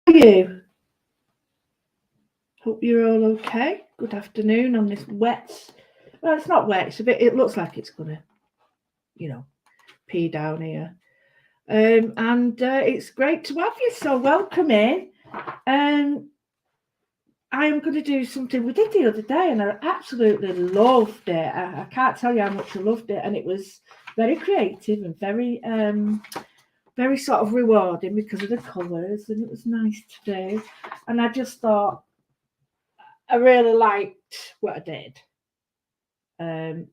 You? Hope you're all okay. Good afternoon on this wet. Well, it's not wet. It's a bit. It looks like it's gonna, you know, pee down here. And it's great to have you. So welcome in. Um, I am going to do something we did the other day, and I absolutely loved it. I can't tell you how much I loved it, and it was very creative and very sort of rewarding because of the colours, and it was nice to do. And I just thought I really liked what I did. And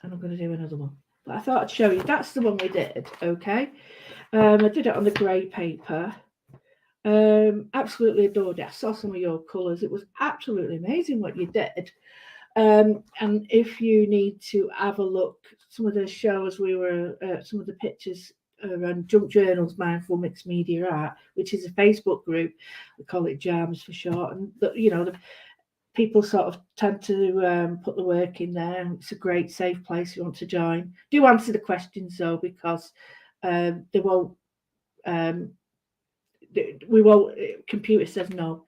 I'm going to do another one. But I thought I'd show you. That's the one we did, okay? I did it on the grey paper. Absolutely adored it. I saw some of your colours. It was absolutely amazing what you did. And if you need to have a look, some of the shows some of the pictures around Junk Journals Mindful Mixed Media Art, which is a Facebook group. We call it JAMS for short. And, the people sort of tend to put the work in there. It's a great safe place if you want to join. Do answer the questions though, because they won't. We won't. Computer says no.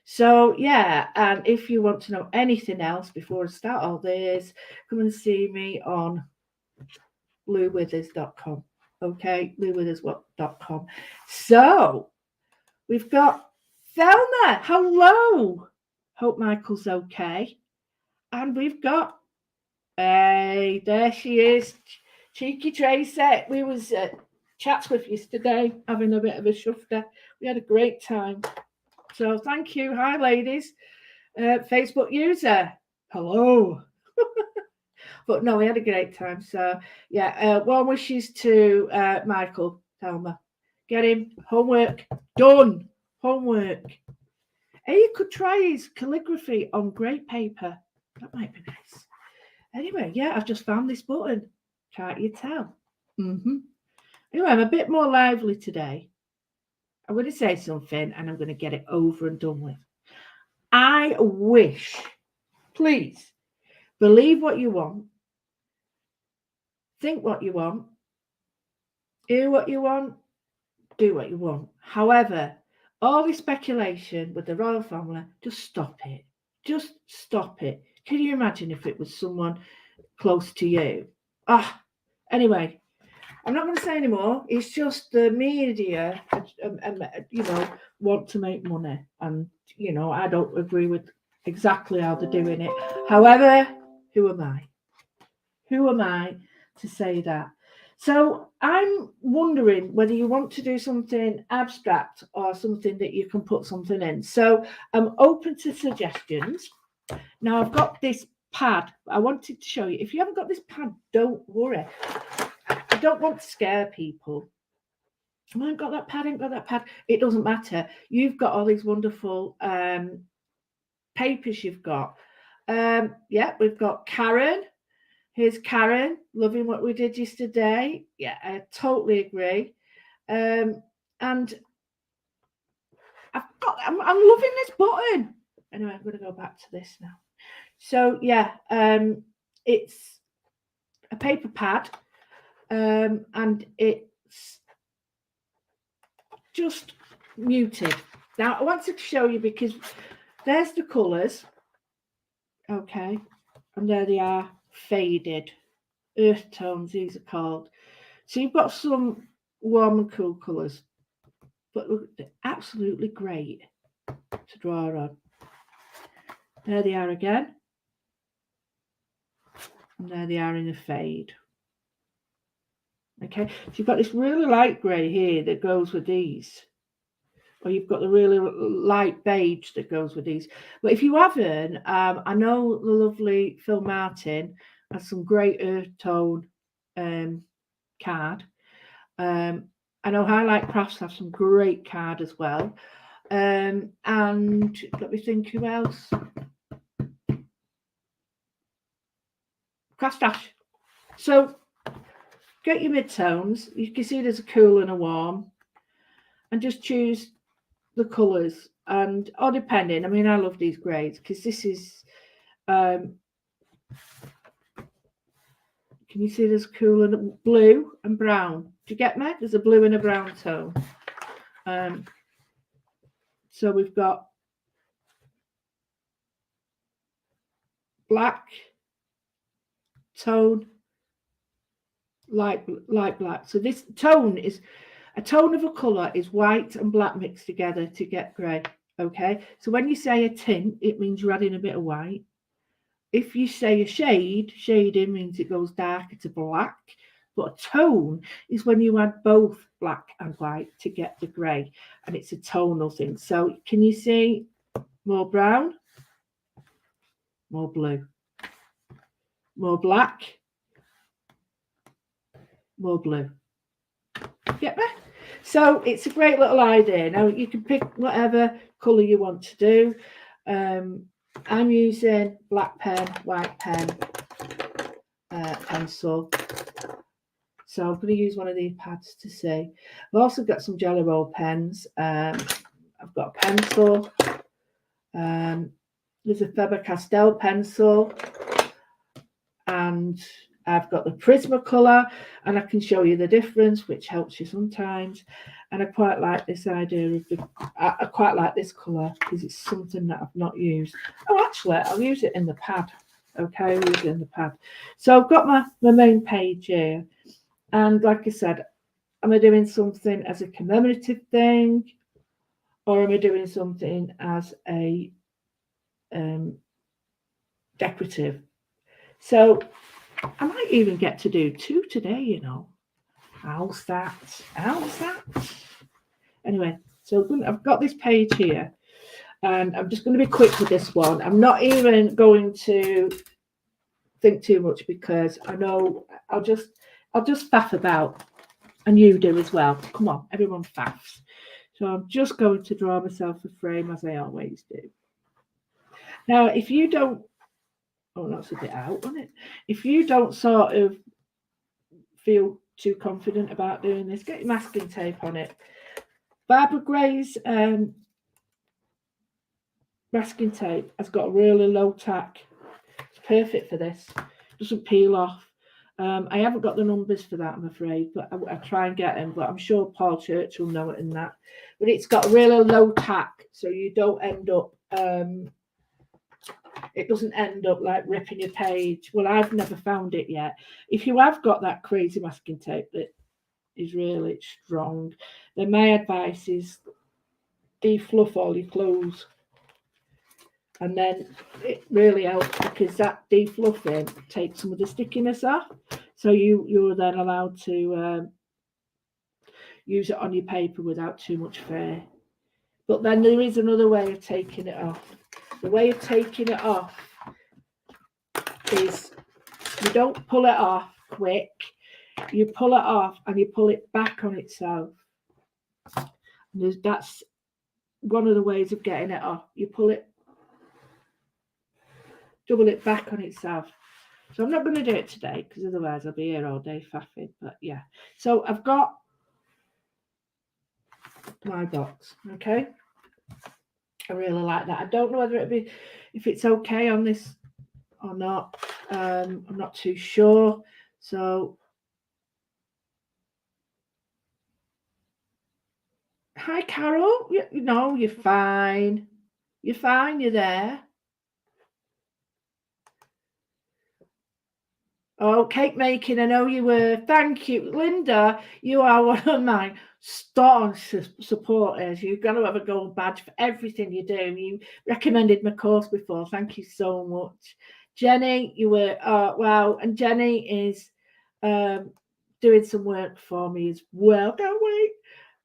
So yeah, and if you want to know anything else before I start all this, come and see me on bluewithers.com. Okay, bluewithers.com. So we've got Thelma. Hello. Hope Michael's okay. And we've got, hey, there she is, Cheeky Tracy. We was at Chatsworth yesterday, having a bit of a shufter. We had a great time. So thank you. Hi, ladies. Facebook user. Hello. But no, we had a great time. So yeah, warm wishes to Michael, Thelma. Get him. Homework done. Homework. Hey, you could try his calligraphy on grey paper. That might be nice. Anyway, yeah, I've just found this button. Can't you tell? Anyway, I'm a bit more lively today. I'm going to say something and I'm going to get it over and done with. I wish, please, believe what you want, think what you want, hear what you want, do what you want. However, all this speculation with the royal family, just stop it. Just stop it. Can you imagine if it was someone close to you? Anyway, I'm not going to say anymore. It's just the media, want to make money, and I don't agree with exactly how they're doing it. However, who am I? Who am I to say that? So I'm wondering whether you want to do something abstract or something that you can put something in. So I'm open to suggestions. Now I've got this pad. I wanted to show you. If you haven't got this pad, don't worry. I don't want to scare people. I ain't got that pad, ain't got that pad. It doesn't matter. You've got all these wonderful papers you've got. We've got Karen. Here's Karen, loving what we did yesterday. Yeah, I totally agree. And I'm loving this button. Anyway, I'm going to go back to this now. So yeah, it's a paper pad, and it's just muted. Now I want to show you because there's the colours, okay, and there they are, faded earth tones. These are called. So you've got some warm and cool colours, but look, they're absolutely great to draw on. There they are again, and there they are in the fade. Okay, so you've got this really light grey here that goes with these, or you've got the really light beige that goes with these. But if you haven't, I know the lovely Phil Martin has some great earth tone card. I know Highlight Crafts have some great card as well. And let me think who else. Craft Dash. So get your midtones. You can see there's a cool and a warm, and just choose the colours. And or depending, I mean, I love these greys because this is Can you see there's cool and blue and brown? Do you get me? There's a blue and a brown tone. So we've got black tone, light black. So this tone is a tone of a colour is white and black mixed together to get grey. Okay, so when you say a tint, it means you're adding a bit of white. If you say a shading means it goes darker to black. But a tone is when you add both black and white to get the grey, and it's a tonal thing. So can you see more brown, more blue, more black, more blue? Get me? So it's a great little idea. Now you can pick whatever colour you want to do. I'm using black pen, white pen, pencil. So I'm going to use one of these pads to see. I've also got some Jelly Roll pens. I've got a pencil. There's a Faber-Castell pencil. And I've got the Prismacolor. And I can show you the difference, which helps you sometimes. And I quite like this idea of I quite like this colour because it's something that I've not used. Oh, actually, I'll use it in the pad. Okay, I'll use it in the pad. So I've got my main page here. And like I said, am I doing something as a commemorative thing, or am I doing something as a decorative? So I might even get to do 2 today, you know. How's that? Anyway, so I've got this page here, and I'm just going to be quick with this one. I'm not even going to think too much because I know I'll just faff about, and you do as well. Come on, everyone faffs. So I'm just going to draw myself a frame as I always do. Now, if you don't, oh, that's a bit out, isn't it? If you don't sort of feel too confident about doing this, get your masking tape on it. Barbara Gray's masking tape has got a really low tack. It's perfect for this. Doesn't peel off. I haven't got the numbers for that, I'm afraid, but I try and get them. But I'm sure Paul Church will know it in that. But it's got a really low tack, so you don't end up. It doesn't end up like ripping your page. Well, I've never found it yet. If you have got that crazy masking tape that is really strong, then my advice is defluff all your clothes. And then it really helps because that defluffing takes some of the stickiness off. So you're then allowed to use it on your paper without too much fear. But then there is another way of taking it off. The way of taking it off is you don't pull it off quick. You pull it off and you pull it back on itself. And that's one of the ways of getting it off. You pull it, double it back on itself. So I'm not going to do it today because otherwise I'll be here all day faffing. But yeah, so I've got my box. Okay, I really like that. I don't know whether if it's okay on this or not. I'm not too sure. So hi Carol. You know, you're fine. You're fine. You're there. Oh, cake making, I know you were. Thank you. Linda, you are one of my staunch supporters. You've got to have a gold badge for everything you do. You recommended my course before. Thank you so much. Jenny, you were, wow. And Jenny is doing some work for me as well. Can't wait.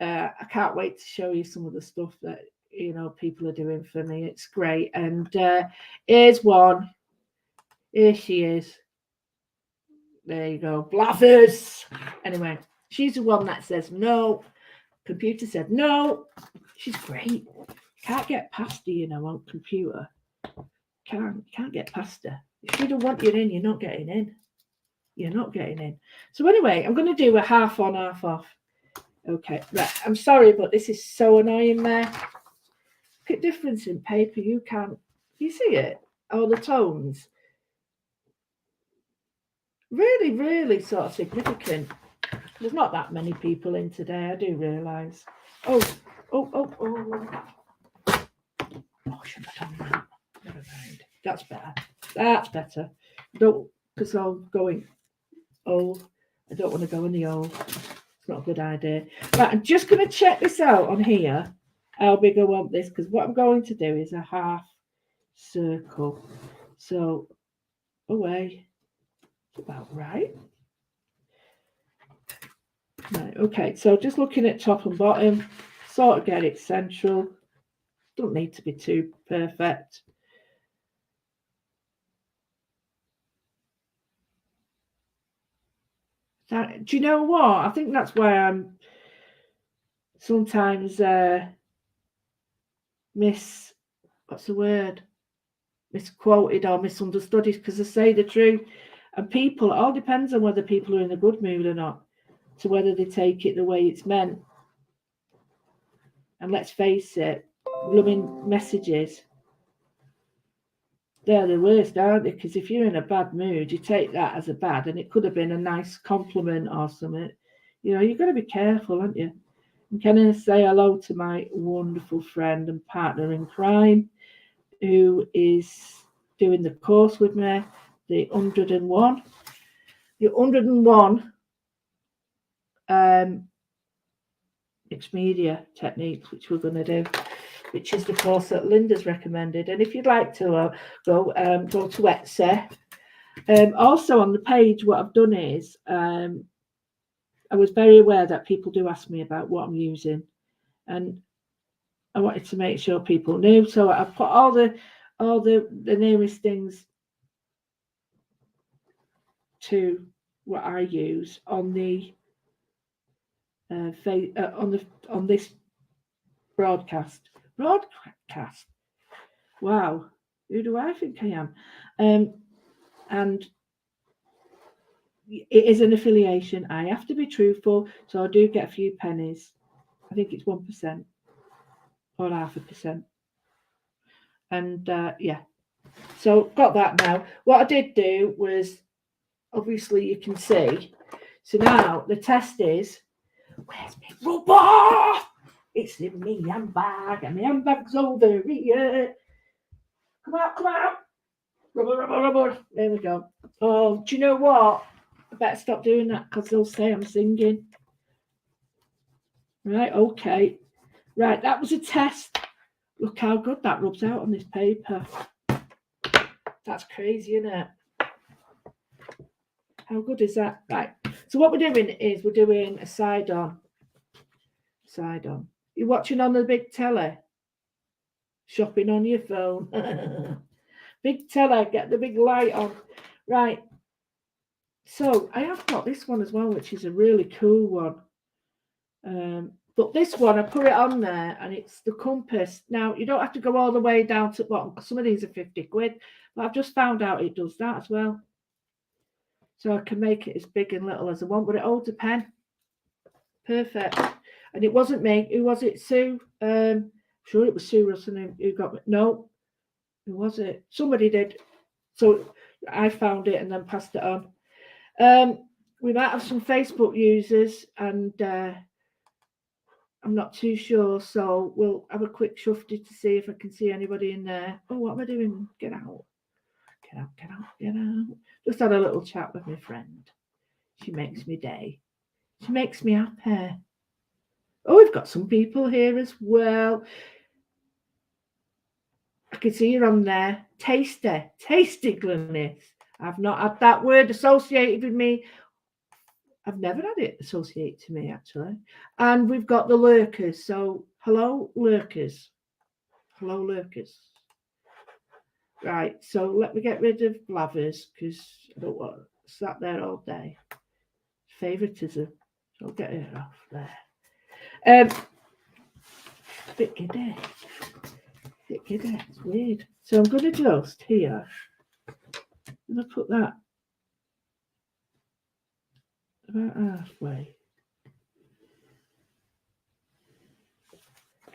I can't wait to show you some of the stuff that, you know, people are doing for me. It's great. And here's one. Here she is. There you go. Blathers. Anyway, she's the one that says no. Computer said no. She's great. Can't get past her, you know, on computer. Can't get past her. If she don't want you in, you're not getting in. You're not getting in. So anyway, I'm going to do a half on, half off. Okay, right. I'm sorry, but this is so annoying there. Look at difference in paper. You can't. You see it? All the tones. really, really sort of significant. There's not that many people in today, I do realise. Oh, should have done that. Never mind. That's better. That's better. Don't, because I'm going old. I don't want to go in the old. It's not a good idea. Right, I'm just going to check this out on here. How big I want this, because what I'm going to do is a half circle. So, away. About right. Right, okay, so just looking at top and bottom, sort of get it central. Don't need to be too perfect. Do you know what? I think that's why I'm sometimes misquoted or misunderstood, is because I say the truth. And people, it all depends on whether people are in a good mood or not, to whether they take it the way it's meant. And let's face it, blooming messages, they're the worst, aren't they? Because if you're in a bad mood, you take that as a bad, and it could have been a nice compliment or something. You know, you've got to be careful, haven't you? And can I say hello to my wonderful friend and partner in crime, who is doing the course with me, the 101. The 101 mixed media techniques, which we're going to do, which is the course that Linda's recommended. And if you'd like to go to Etsy. Also on the page, what I've done is I was very aware that people do ask me about what I'm using, and I wanted to make sure people knew. So I put all the nearest things to what I use on the on this broadcast. Wow, who do I think I am? And it is an affiliation. I have to be truthful, so I do get a few pennies. I think it's 1% or 0.5%. And yeah, so got that now. What I did do was, obviously you can see. So now the test is, where's my rubber? It's in me handbag, and my handbag's over here. Come out. Rubber. There we go. Oh, do you know what? I better stop doing that because they'll say I'm singing. Right, okay. Right, that was a test. Look how good that rubs out on this paper. That's crazy, isn't it? How good is that? Right. So what we're doing is we're doing a side on. You're watching on the big telly? Shopping on your phone? Big telly, get the big light on. Right. So I have got this one as well, which is a really cool one. But this one, I put it on there, and it's the compass. Now, you don't have to go all the way down to the bottom, because some of these are 50 quid. But I've just found out it does that as well. So I can make it as big and little as I want, but it holds a pen. Perfect. And it wasn't me. Who was it? Sue? I'm sure it was Sue Russell who got me. No. Who was it? Somebody did. So I found it and then passed it on. We might have some Facebook users, and I'm not too sure. So we'll have a quick shufty to see if I can see anybody in there. Oh, what am I doing? Get out. Just had a little chat with my friend. She makes me day. She makes me happy. Oh, we've got some people here as well. I can see you're on there. Tasty Glennis. I've not had that word associated with me. I've never had it associated to me, actually. And we've got the lurkers. So, hello, lurkers. Right, so let me get rid of blathers, because I don't want sat there all day. Favoritism. So I'll get it off there. Bit giddy. It's weird. So I'm going to just here. I'm going to put that about halfway.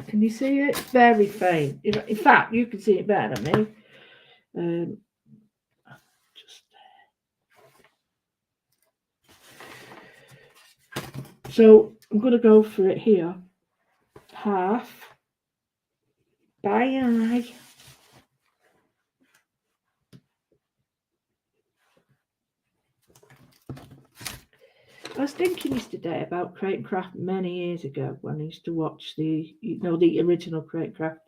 Can you see it? It's very faint. In fact, you can see it better than me. Just there. So I'm going to go for it here. Half by eye. I was thinking yesterday about Crate and Craft many years ago when I used to watch the original Crate and Craft.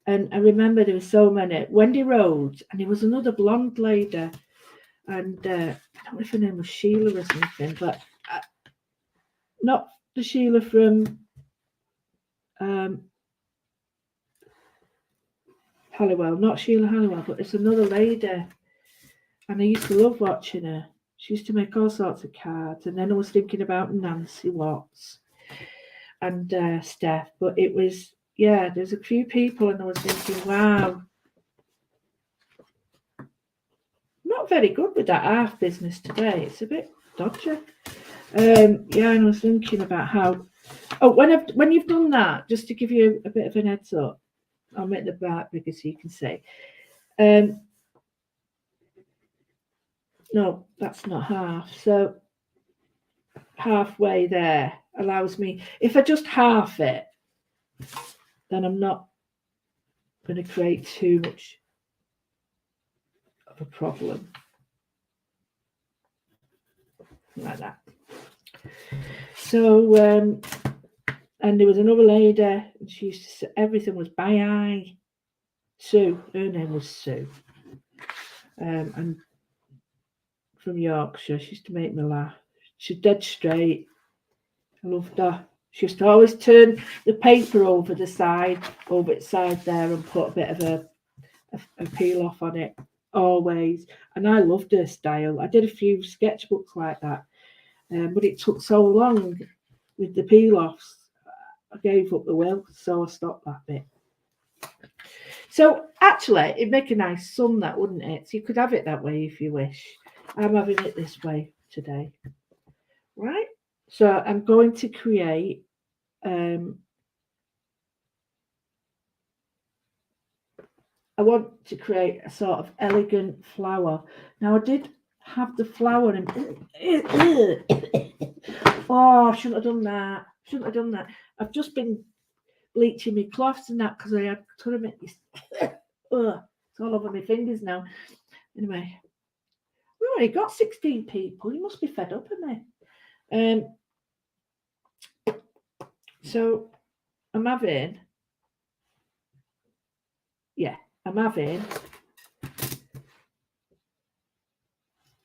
And I remember there were so many. Wendy Rhodes, and there was another blonde lady, and I don't know if her name was Sheila or something, but not the Sheila from Halliwell, not Sheila Halliwell, but it's another lady, and I used to love watching her. She used to make all sorts of cards, and then I was thinking about Nancy Watts and Steph, but it was, there's a few people, and I was thinking, wow, not very good with that half business today. It's a bit dodgy. And I was thinking about how. Oh, when you've done that, just to give you a bit of an heads up, I'll make the bar bigger so you can see. No, that's not half. So halfway there allows me. If I just half it, then I'm not going to create too much of a problem like that. So, and there was another lady, and she used to say everything was by eye. Sue, her name was Sue, and from Yorkshire. She used to make me laugh. She's dead straight. I loved her. She used to always turn the paper over its side there, and put a bit of a peel off on it, always. And I loved her style. I did a few sketchbooks like that, but it took so long with the peel offs. I gave up the will, so I stopped that bit. So actually, it'd make a nice sum, that, wouldn't it? So you could have it that way if you wish. I'm having it this way today. Right? So I'm going to create I want to create a sort of elegant flower. Now I did have the flower in. Oh, I shouldn't have done that. I've just been bleaching my cloths and that because I had tournament. It's all over my fingers now. Anyway, we already got 16 people. You must be fed up of me. So I'm having.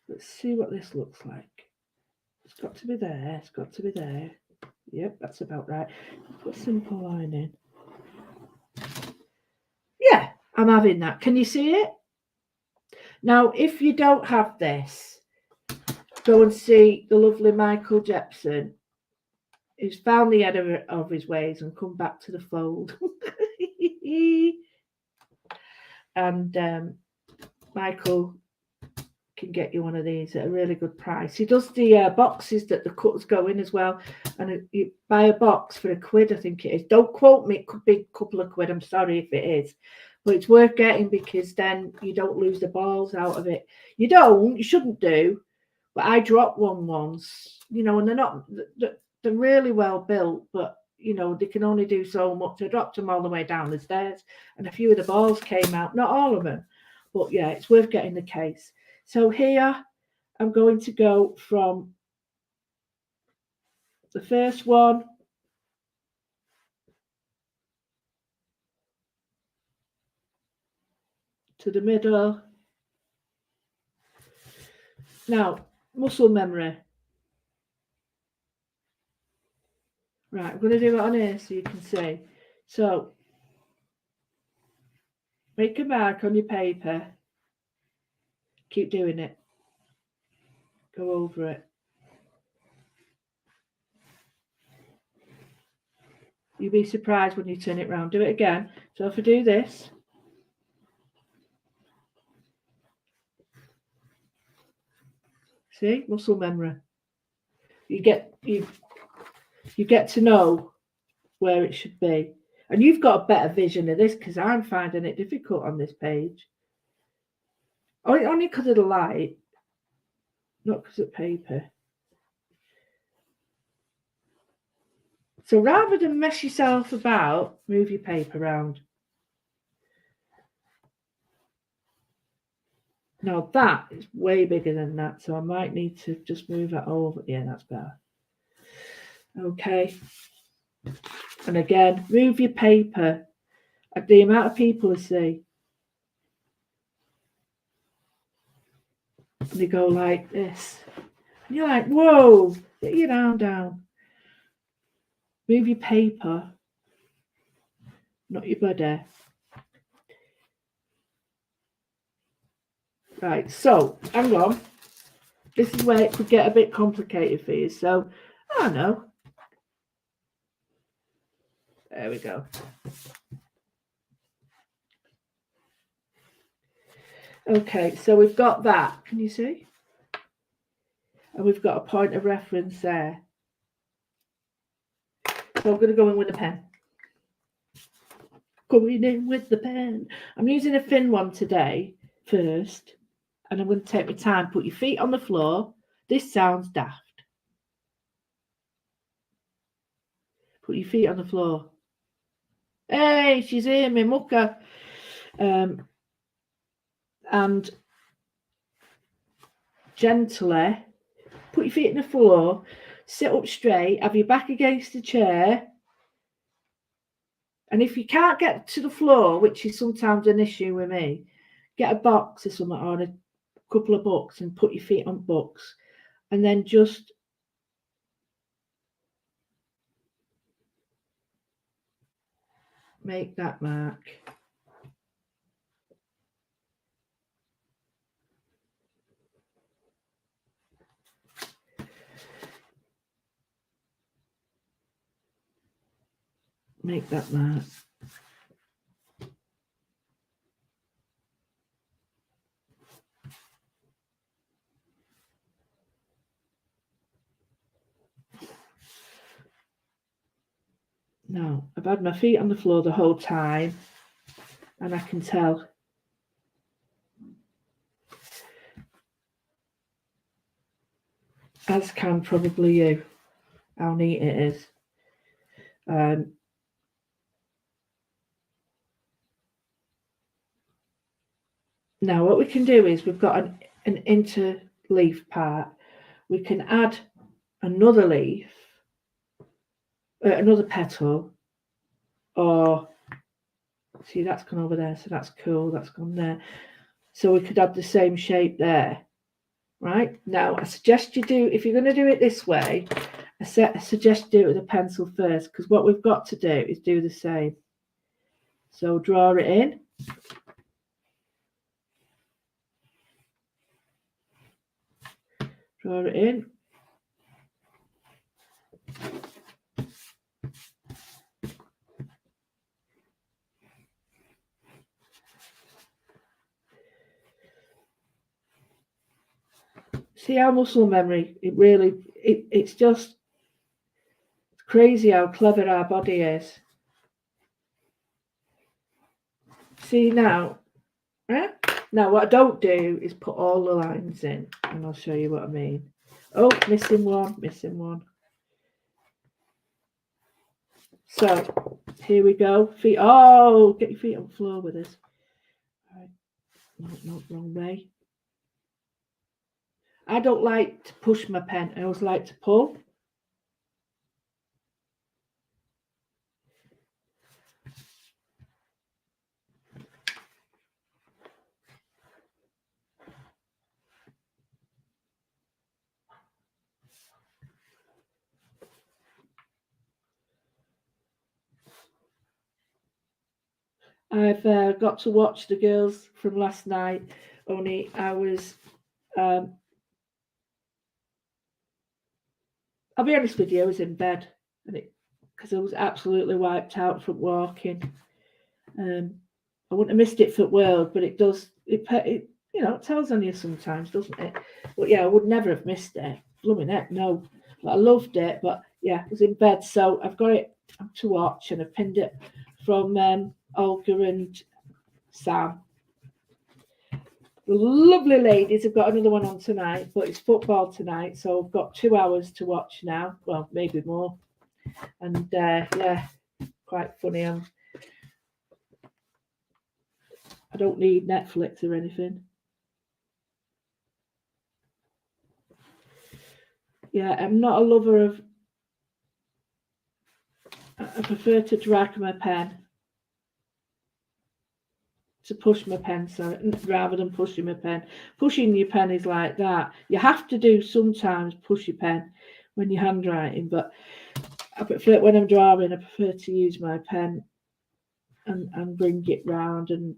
Let's see what this looks like. It's got to be there. Yep, that's about right. Put a simple line in. Yeah, I'm having that. Can you see it? Now, if you don't have this, go and see the lovely Michael Jepson, who's found the end of his ways and come back to the fold. And Michael can get you one of these at a really good price. He does the boxes that the cutters go in as well, and you buy a box for £1, I think it is. Don't quote me, it could be a couple of quid, I'm sorry if it is, but it's worth getting because then you don't lose the balls out of it. You shouldn't do, but I dropped one once, and they're really well built, but they can only do so much. I dropped them all the way down the stairs, and a few of the balls came out, not all of them, but yeah, it's worth getting the case. So here I'm going to go from the first one to the middle. Now, muscle memory. Right, I'm going to do it on here so you can see. So, make a mark on your paper. Keep doing it. Go over it. You'll be surprised when you turn it round. Do it again. So if I do this, see, muscle memory. You get to know where it should be, and you've got a better vision of this because I'm finding it difficult on this page. Only because of the light, not because of paper. So rather than mess yourself about, move your paper around. Now that is way bigger than that, so I might need to just move that over. Yeah, that's better. Okay. And again, move your paper at the amount of people you see. And they go like this. And you're like, whoa, get your arm down. Move your paper, not your body. Right, so hang on. This is where it could get a bit complicated for you. So, I don't know. There we go. Okay, so we've got that. Can you see? And we've got a point of reference there. So I'm going to go in with a pen. Going in with the pen. I'm using a thin one today first. And I'm going to take my time. Put your feet on the floor. This sounds daft. Put your feet on the floor. Hey, she's here, my mucker. And gently put your feet on the floor. Sit up straight. Have your back against the chair. And if you can't get to the floor, which is sometimes an issue with me, get a box or something or a couple of books and put your feet on books. And then just make that mark. Make that mark. Now, I've had my feet on the floor the whole time, and I can tell. As can probably you, how neat it is. Now, what we can do is we've got an interleaf part. We can add another leaf, another petal, or see that's gone over there, so that's cool, that's gone there. So we could add the same shape there, right? Now, I suggest you do, if you're going to do it this way, I suggest you do it with a pencil first, because what we've got to do is do the same. So draw it in. Draw it in. See how muscle memory, it's just crazy how clever our body is. See now, right? Now what I don't do is put all the lines in, and I'll show you what I mean. Oh, missing one. So here we go. Feet. Oh, get your feet on the floor with us. Right. No, wrong way. I don't like to push my pen. I always like to pull. I've got to watch the girls from last night. Only I was, I'll be honest with you, I was in bed, and because I was absolutely wiped out from walking. I wouldn't have missed it for the world, but it does. It it tells on you sometimes, doesn't it? But yeah, I would never have missed it. Blooming heck, no. But I loved it. But yeah, I was in bed, so I've got it to watch, and I pinned it from Olga and Sam. The lovely ladies have got another one on tonight, but it's football tonight, so I've got 2 hours to watch now. Well, maybe more. And yeah, quite funny. I don't need Netflix or anything. Yeah, I'm not a lover of. I prefer to drag my pen, to push my pen, sorry, rather than pushing my pen. Pushing your pen is like that. You have to do sometimes push your pen when you're handwriting, but I prefer when I'm drawing. I prefer to use my pen and bring it round and.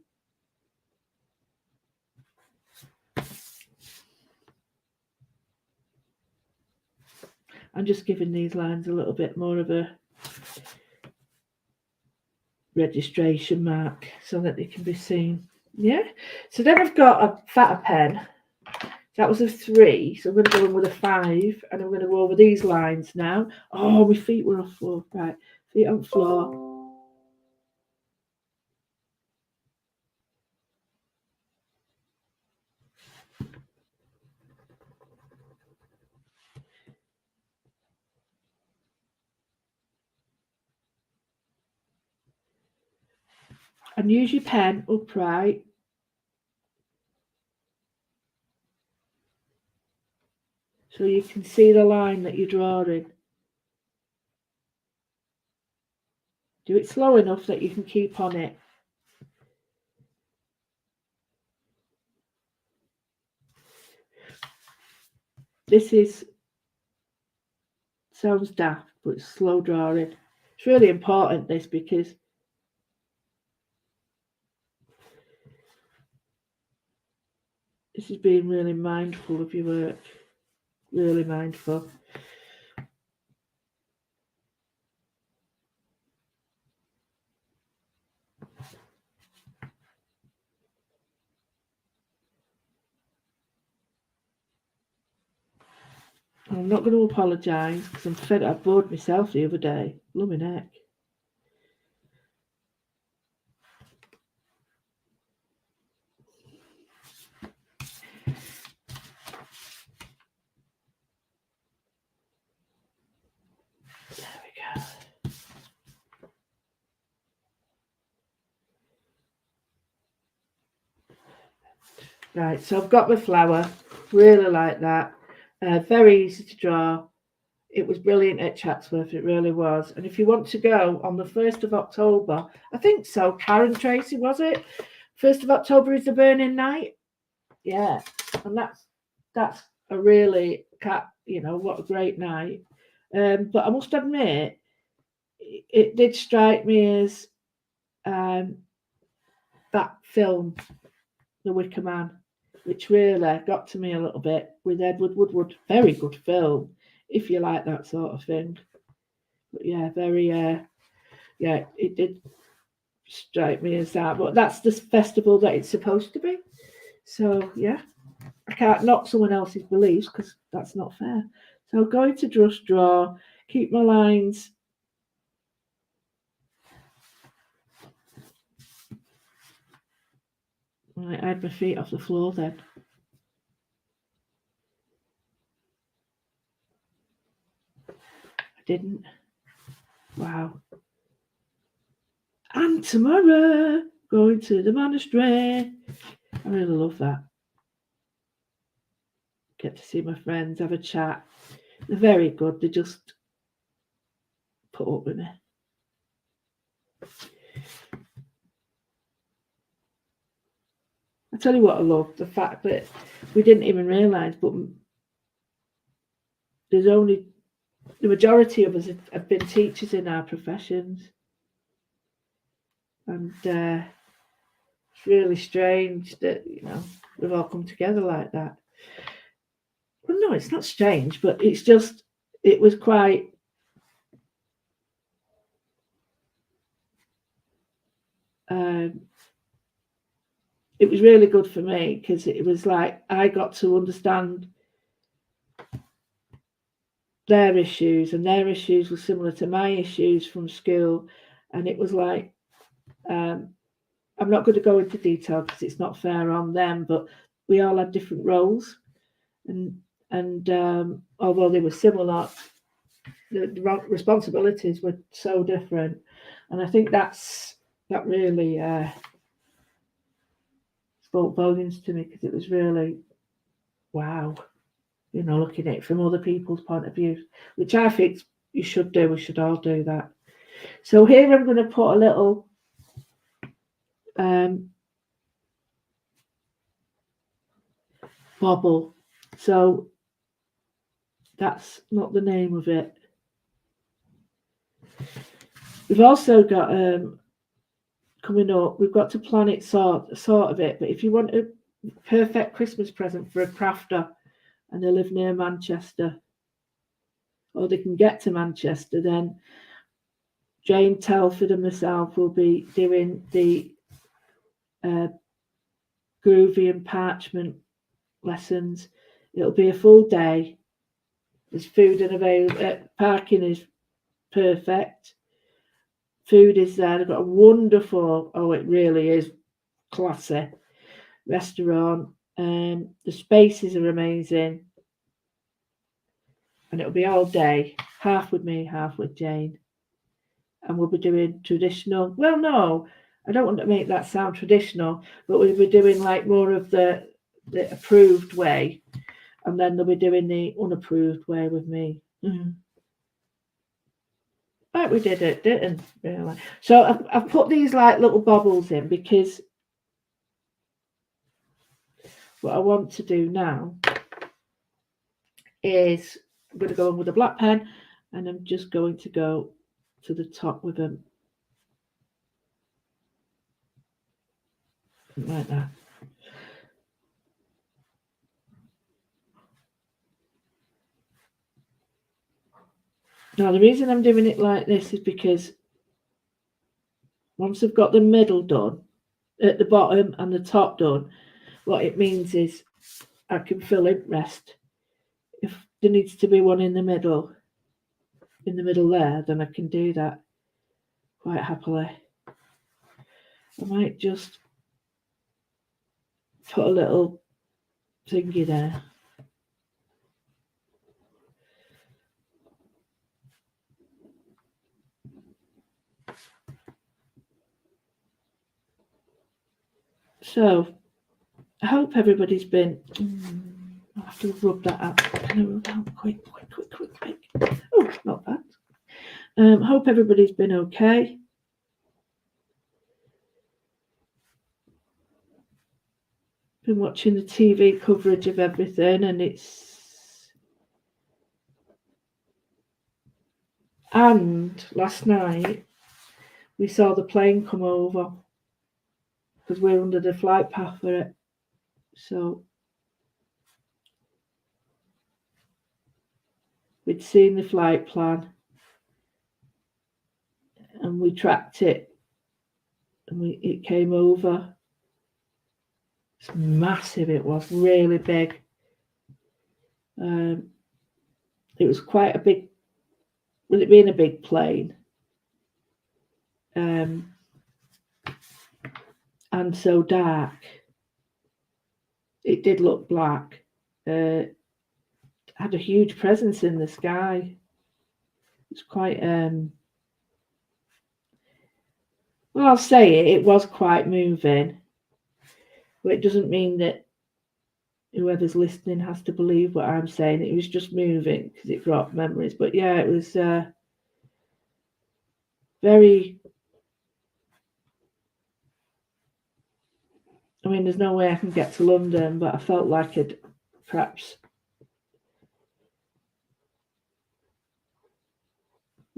I'm just giving these lines a little bit more of a registration mark so that they can be seen. Yeah. So then I've got a fatter pen. That was a 3. So I'm going to go in with a 5, and I'm going to go over these lines now. Oh, my feet were off the floor. Right, feet on the floor. And use your pen upright. So you can see the line that you're drawing. Do it slow enough that you can keep on it. This sounds daft, but it's slow drawing. It's really important, this, because this is being really mindful of your work. Really mindful. I'm not going to apologise because I'm fed up. I bored myself the other day. Blooming heck. There we go. Right, so I've got my flower. Really like that. Very easy to draw. It was brilliant at Chatsworth, it really was. And if you want to go on the 1st of October, I think so, Karen Tracy, was it? 1st of October is the burning night. Yeah, and that's a really what a great night. But I must admit, it did strike me as that film, The Wicker Man, which really got to me a little bit, with Edward Woodward. Very good film, if you like that sort of thing. But yeah, very it did strike me as that. But that's the festival that it's supposed to be. So yeah, I can't knock someone else's beliefs because that's not fair. So I'm going to just draw, keep my lines. Right, I had my feet off the floor then. I didn't. Wow. And tomorrow, going to the monastery. I really love that. Get to see my friends, have a chat. They're very good. They just put up with me. I tell you what I love, the fact that we didn't even realise, but there's only the majority of us have been teachers in our professions. And it's really strange that, we've all come together like that. Well, no, it's not strange, but it's just, it was quite, it was really good for me because it was like I got to understand their issues, and their issues were similar to my issues from school. And it was like, I'm not going to go into detail because it's not fair on them, but we all had different roles. And although they were similar, the responsibilities were so different, and I think that really spoke volumes to me, because it was really wow, looking at it from other people's point of view, which I think you should do. We should all do that. So here I'm going to put a little bobble. So that's not the name of it. We've also got coming up, we've got to plan it sort of it. But if you want a perfect Christmas present for a crafter and they live near Manchester, or they can get to Manchester, then Jane Telford and myself will be doing the groovy and parchment lessons. It'll be a full day. There's food and available. Parking is perfect. Food is there. They've got a wonderful, it really is classy restaurant. The spaces are amazing. And it'll be all day, half with me, half with Jane. And we'll be doing traditional. Well, no, I don't want to make that sound traditional, but we'll be doing like more of the approved way. And then they'll be doing the unapproved way with me. Right, we did it, didn't really? So I've put these like little bobbles in, because what I want to do now is I'm going to go in with a black pen, and I'm just going to go to the top with them like that. Now, the reason I'm doing it like this is because once I've got the middle done, at the bottom and the top done, what it means is I can fill in rest. If there needs to be one in the middle there, then I can do that quite happily. I might just put a little thingy there. So I hope everybody's been. I'll have to rub that out. Can I rub out quick? Oh, not bad. Hope everybody's been okay. Been watching the TV coverage of everything, and last night we saw the plane come over, because we're under the flight path for it. So we'd seen the flight plan, and we tracked it, and it came over. It's massive. It was really big. It was quite a big, with it being a big plane, and so dark. It did look black. Had a huge presence in the sky. It's quite well, I'll say it was quite moving, but it doesn't mean that whoever's listening has to believe what I'm saying. It was just moving because it brought memories. But yeah, it was very. I mean, there's no way I can get to London, but I felt like I'd perhaps,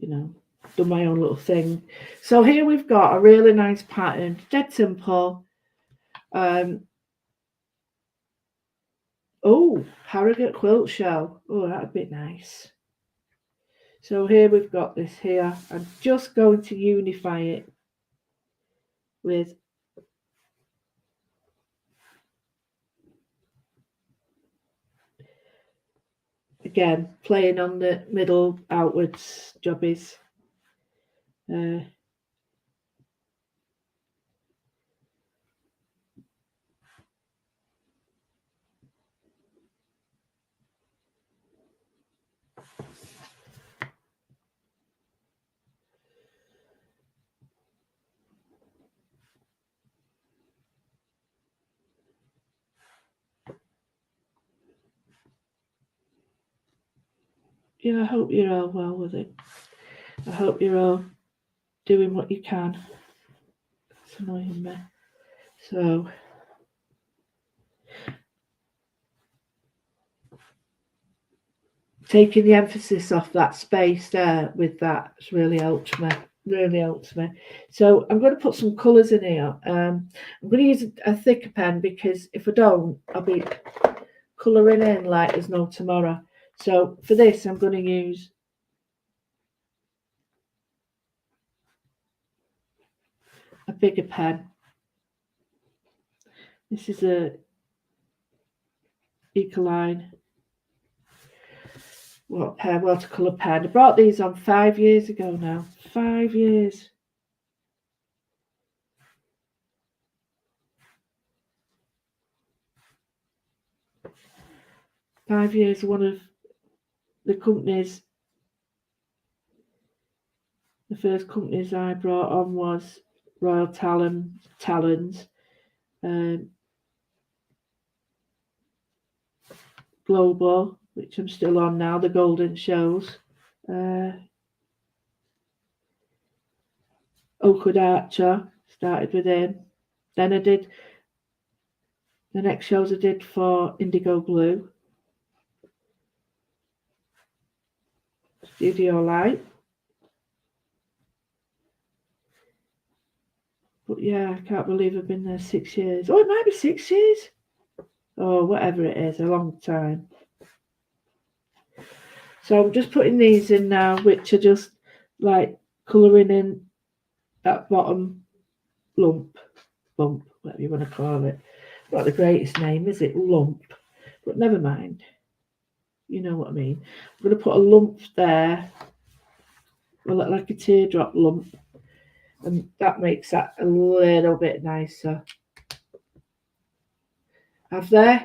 done my own little thing. So here we've got a really nice pattern, dead simple. Harrogate quilt shell. Oh, that'd be nice. So here we've got this here. I'm just going to unify it with again playing on the middle outwards jobbies. yeah, I hope you're all well with it. I hope you're all doing what you can. It's annoying me. So, taking the emphasis off that space there with that's really helped me. Really helps me. So I'm going to put some colours in here. I'm going to use a thicker pen because if I don't, I'll be colouring in like there's no tomorrow. So for this, I'm going to use a bigger pen. This is a Ecoline watercolour pen. I brought these on 5 years ago now. 5 years. One of the companies, the first companies I brought on was Royal Talons, Global, which I'm still on now, the Golden Shows, Oakwood Archer, started with him. Then I did the next shows I did for Indigo Blue, Studio Light. But yeah, I can't believe I've been there 6 years. Oh, it might be 6 years. Oh, whatever it is, a long time. So I'm just putting these in now, which are just like colouring in that bottom bump, whatever you want to call it. Not the greatest name, is it? Lump. But never mind. You know what I mean. I'm going to put a lump there. Will look like a teardrop lump. And that makes that a little bit nicer. Have there?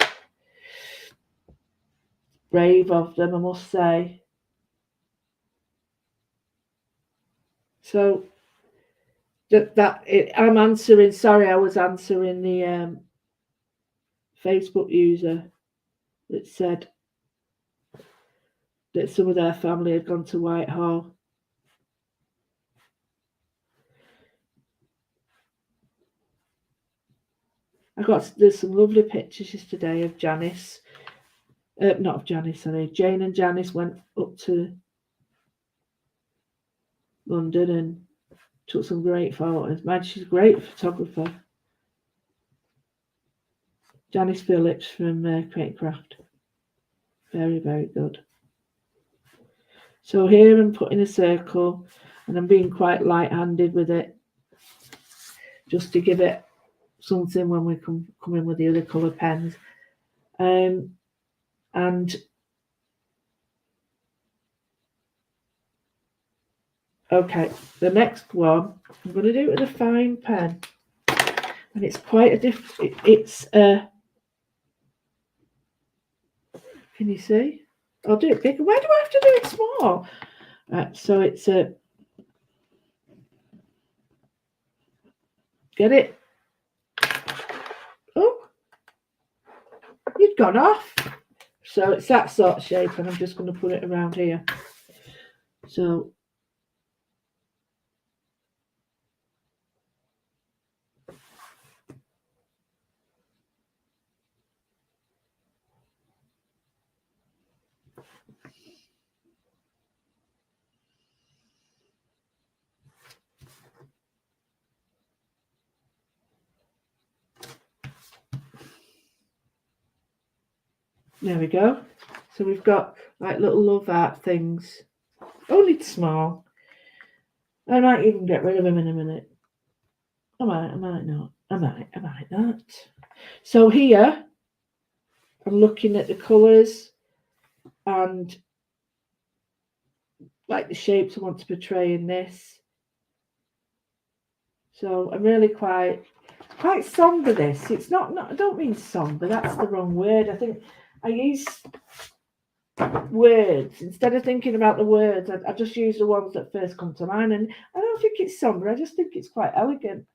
Brave of them, I must say. So I'm answering. Sorry, I was answering the Facebook user that said that some of their family had gone to Whitehall. There's some lovely pictures yesterday of Janice. Not of Janice, sorry. Jane and Janice went up to London and took some great photos. Man, she's a great photographer. Janice Phillips from Kraft. Very, very good. So here I'm putting a circle and I'm being quite light-handed with it just to give it something when we come in with the other colour pens. And okay, the next one, I'm going to do it with a fine pen. And it's quite a different, it's can you see? I'll do it bigger. Why do I have to do it small? Right, so it's a, get it? Oh, you'd gone off. So it's that sort of shape, and I'm just going to put it around here. So there we go. So we've got like little love art things. Only small. I might even get rid of them in a minute. I might not. I might not. So here, I'm looking at the colours and like the shapes I want to portray in this. So I'm really quite somber this. It's not I don't mean somber, that's the wrong word. I think I use words instead of thinking about the words. I just use the ones that first come to mind, and I don't think it's somber. I just think it's quite elegant,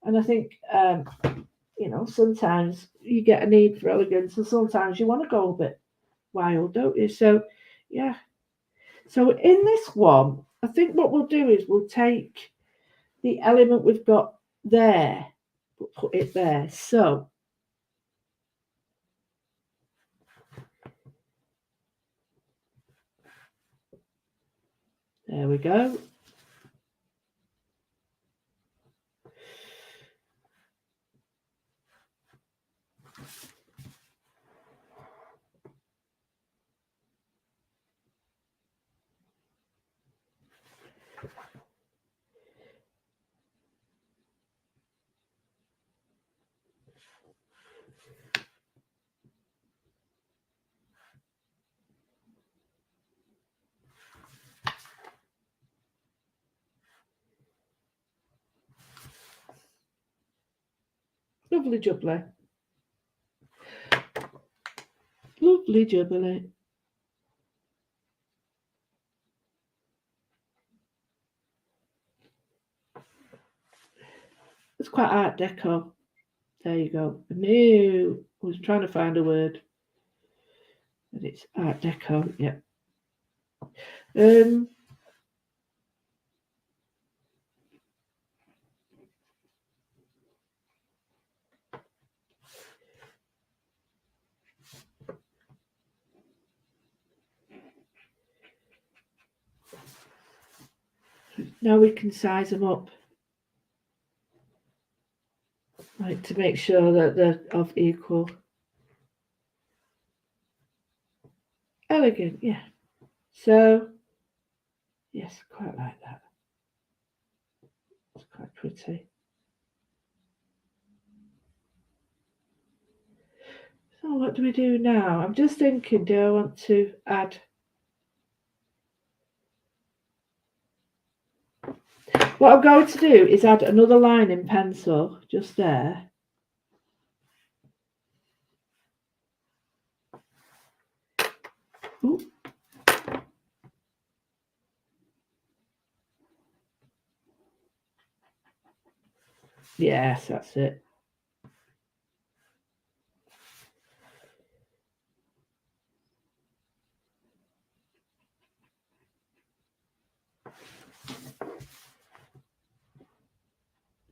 and I think sometimes you get a need for elegance, and sometimes you want to go a bit wild, don't you? So yeah, So in this one, I think what we'll do is we'll take the element we've got there, we'll put it there. So there we go. Lovely jubbly. Lovely jubbly. It's quite Art Deco. There you go. I was trying to find a word. And it's Art Deco, yeah. Now we can size them up. Like to make sure that they're of equal. Elegant, yeah. So, yes, quite like that. It's quite pretty. So what do we do now? I'm just thinking, do I want to add... What I'm going to do is add another line in pencil, just there. Ooh. Yes, that's it.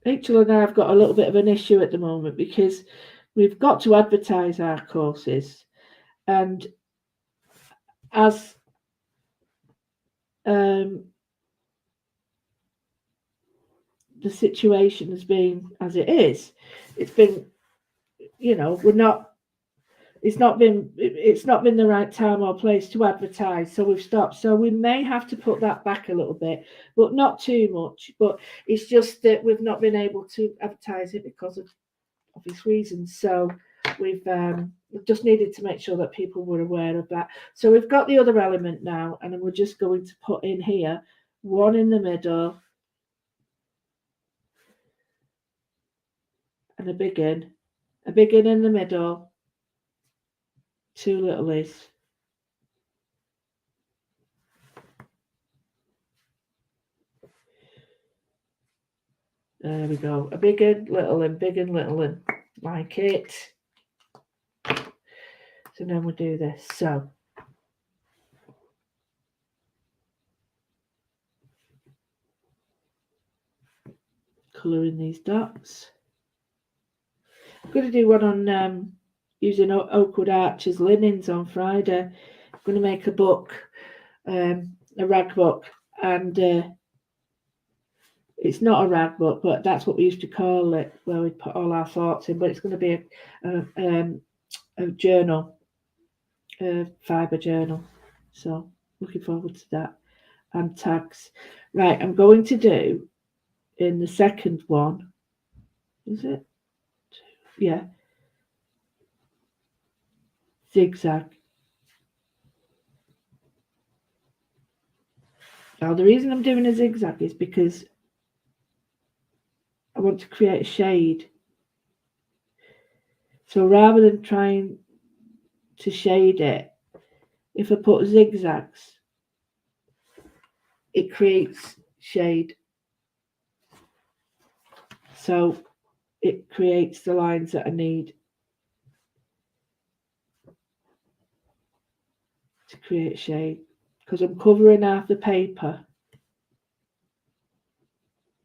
Rachel and I have got a little bit of an issue at the moment because we've got to advertise our courses, and as the situation has been as it is, it's been, it's not been the right time or place to advertise, so we've stopped. So we may have to put that back a little bit, but not too much. But it's just that we've not been able to advertise it because of obvious reasons. So we've just needed to make sure that people were aware of that. So we've got the other element now, and then we're just going to put in here one in the middle and a big in in the middle, two littlies. There we go. A big in, little in, big in, little in. Like it. So then we'll do this. So colouring these dots. I'm going to do one on using Oakwood Archer's linens on Friday. I'm going to make a book, a rag book, and it's not a rag book, but that's what we used to call it, where we put all our thoughts in. But it's going to be a journal, a fibre journal. So looking forward to that. And tags. Right, I'm going to do in the second one. Is it? Yeah. Zigzag. Now the reason I'm doing a zigzag is because I want to create a shade. So rather than trying to shade it, if I put zigzags, it creates shade. So it creates the lines that I need to create shade. because I'm covering half the paper.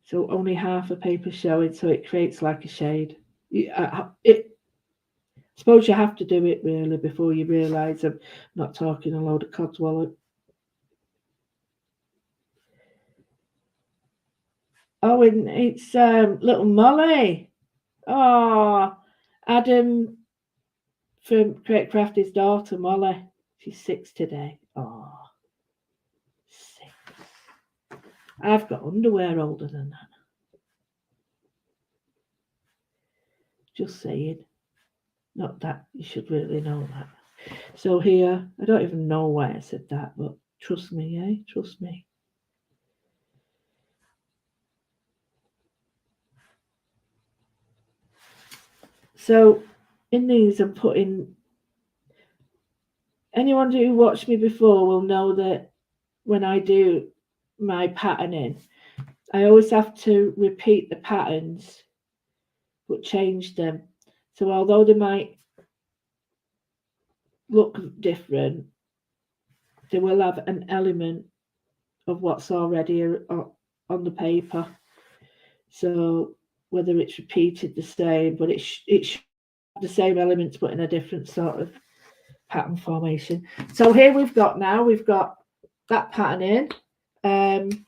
So only half a paper showing, so it creates like a shade. I suppose you have to do it really before you realise I'm not talking a load of codswallop. Oh, and it's little Molly. Oh, Adam from Great Craft, his daughter Molly. She's 6 today. Oh, 6. I've got underwear older than that. Just saying. Not that you should really know that. So here, I don't even know why I said that, but trust me, eh? Trust me. So in these, I'm putting. Anyone who watched me before will know that when I do my patterning, I always have to repeat the patterns but change them. So although they might look different, they will have an element of what's already on the paper. So whether it's repeated the same, but it's the same elements but in a different sort of pattern formation. So here we've got that pattern in. I'm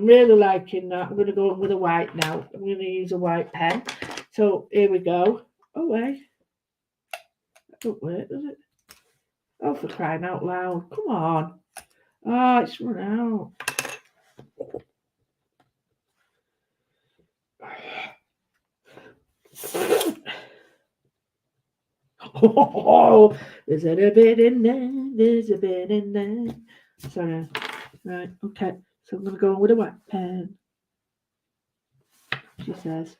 really liking that. I'm going to go in with a white now. I'm going to use a white pen. So here we go. Oh wait, that don't work, does it? Oh, for crying out loud! Come on. Oh, it's run out. Oh, there's a bit in there. There's a bit in there. Sorry. Right. Okay. So I'm going to go in with a white pen. She says.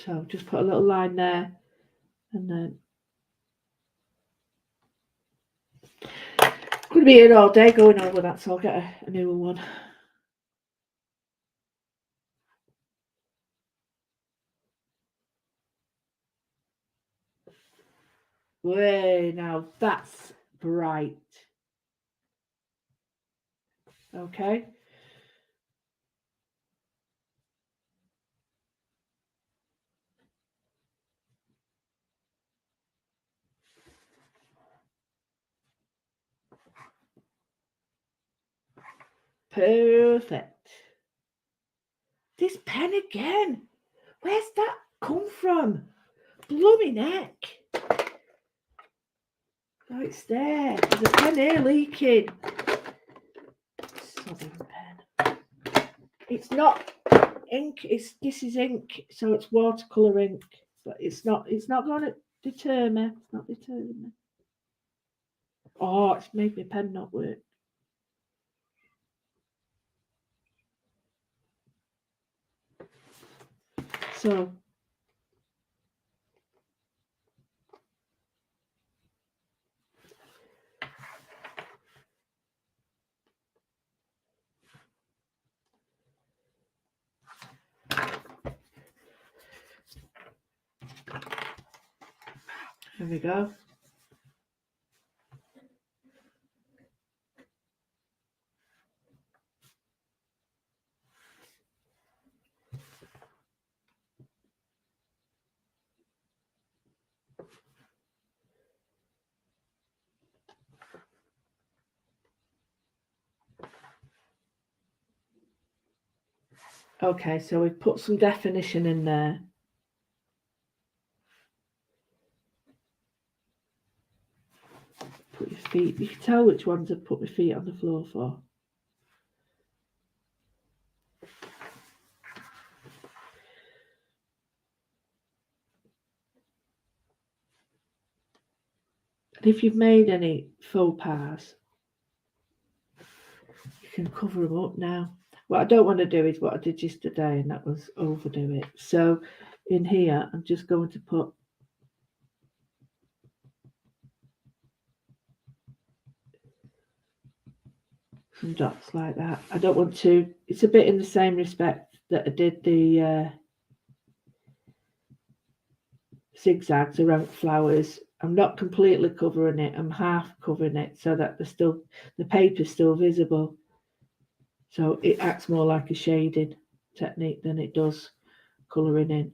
So just put a little line there, and then could be here all day going over that. So I'll get a newer one. Way now that's bright. Okay. Perfect. This pen again. Where's that come from? Blooming neck. Oh, it's there. There's a pen here leaking. Sodding pen. It's not ink. This is ink, so it's watercolor ink. But it's not going to deter me. It's not deterring me. Oh, it's made my pen not work. So here we go. Okay, so we've put some definition in there. Put your feet. You can tell which ones I've put my feet on the floor for. And if you've made any faux pas, you can cover them up now. What I don't want to do is what I did yesterday, and that was overdo it. So in here, I'm just going to put some dots like that. I don't want to, it's a bit in the same respect that I did the zigzags around flowers. I'm not completely covering it, I'm half covering it so that the paper's still visible. So it acts more like a shading technique than it does colouring in.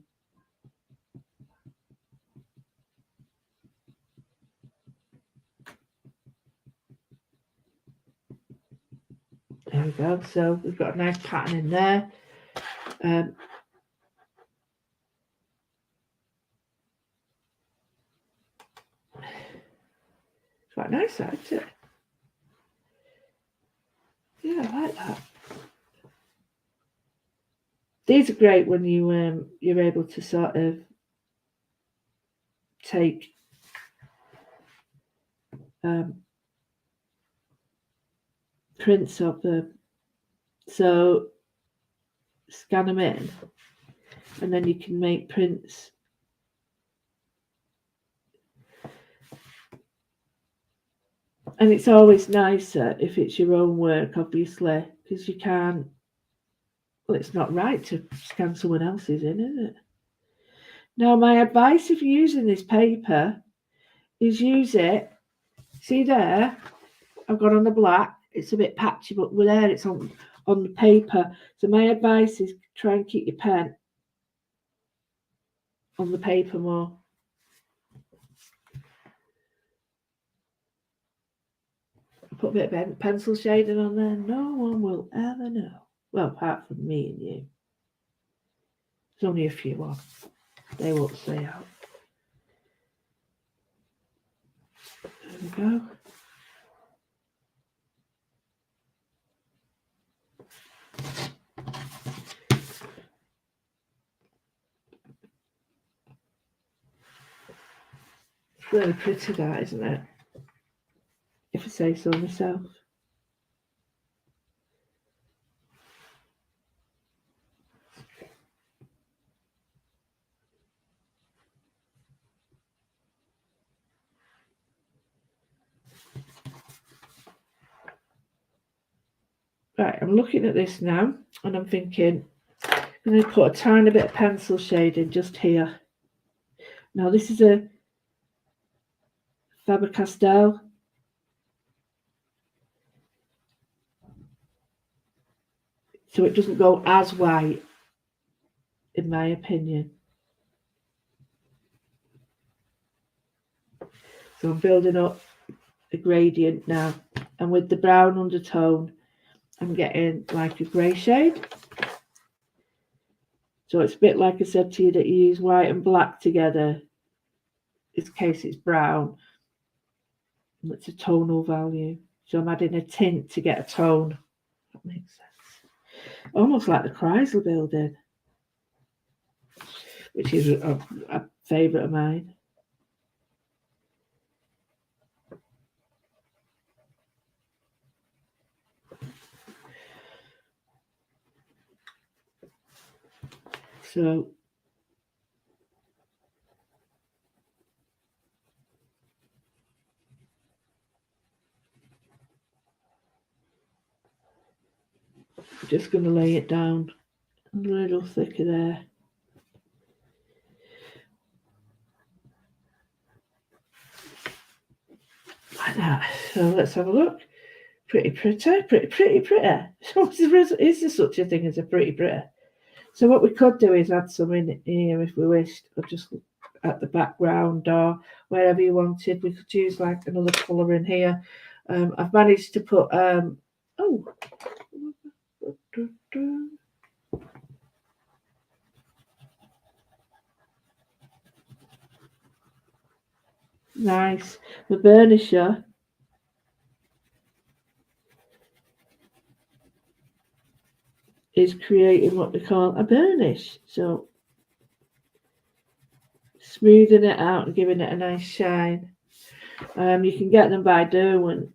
There we go. So we've got a nice pattern in there. It's quite nice, isn't it? Yeah, I like that. These are great when you're able to sort of take prints of them. So scan them in, and then you can make prints. And it's always nicer if it's your own work, obviously, because you can't. Well, it's not right to scan someone else's in, is it? Now, my advice if you're using this paper is use it. See there, I've got on the black. It's a bit patchy, but there it's on the paper. So my advice is try and keep your pen on the paper more. I put a bit of pencil shading on there. No one will ever know. Well, apart from me and you. There's only a few on. They won't stay out. There we go. It's really pretty, that, isn't it? If I say so myself. Right, I'm looking at this now, and I'm thinking, I'm going to put a tiny bit of pencil shading just here. Now, this is a Faber-Castell. So it doesn't go as white, in my opinion. So I'm building up a gradient now. And with the brown undertone, I'm getting like a grey shade. So it's a bit like I said to you that you use white and black together. In this case, it's brown. And it's a tonal value. So I'm adding a tint to get a tone. That makes sense. Almost like the Chrysler building, which is a favourite of mine. So I'm just going to lay it down a little thicker there. Like that. So let's have a look. Pretty. Is there such a thing as a pretty? So what we could do is add some in here if we wished, or just at the background or wherever you wanted. We could use like another colour in here. I've managed to put nice. The burnisher is creating what we call a burnish. So smoothing it out and giving it a nice shine. You can get them by Derwent.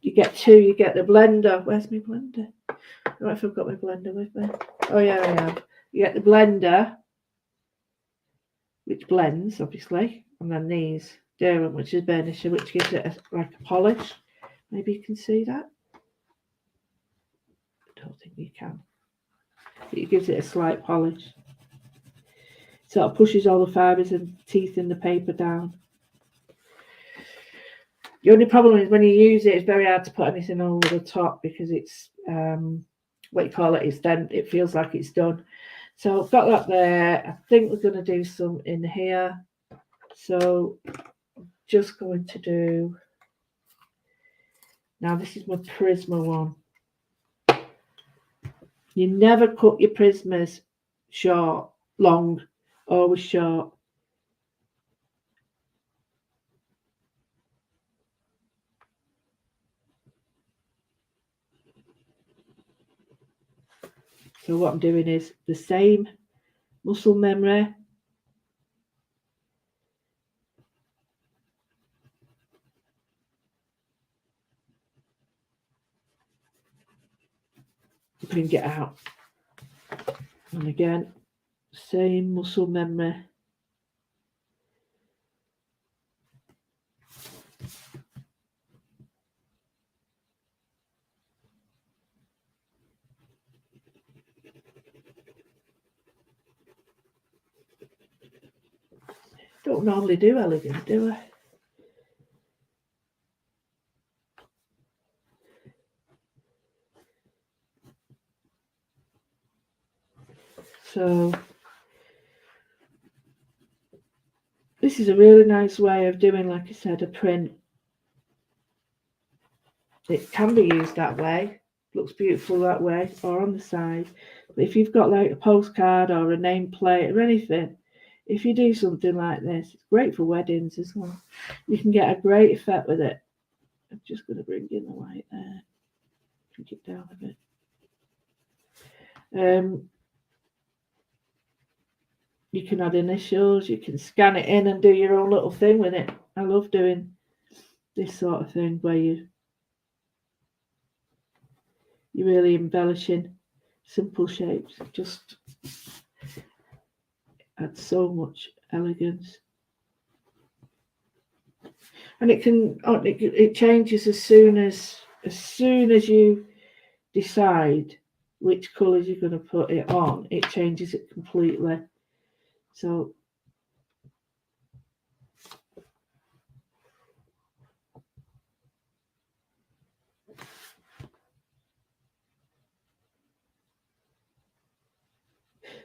You get two. You get the blender. Where's my blender? I don't know if I've got my blender with me. Oh yeah, I have. You get the blender, which blends obviously, and then these Derwent, which is burnisher, which gives it like a polish. Maybe you can see that. I don't think you can. It gives it a slight polish. Sort of pushes all the fibres and teeth in the paper down. The only problem is when you use it, it's very hard to put anything over the top because it's what you call it. It's then it feels like it's done. So I've got that there. I think we're going to do some in here. So I'm just going to do. Now this is my Prisma one. You never cut your Prismas short, long, always short. So what I'm doing is the same muscle memory. Bring it out. And again, same muscle memory. Don't normally do elegant, do I? So this is a really nice way of doing, like I said, a print. It can be used that way. Looks beautiful that way, or on the side. But if you've got like a postcard or a nameplate or anything, if you do something like this, it's great for weddings as well. You can get a great effect with it. I'm just going to bring in the white there. Bring it down a bit. You can add initials, you can scan it in and do your own little thing with it. I love doing this sort of thing where you're really embellishing simple shapes. It just adds so much elegance. And it changes as soon as you decide which colours you're going to put it on, it changes it completely. So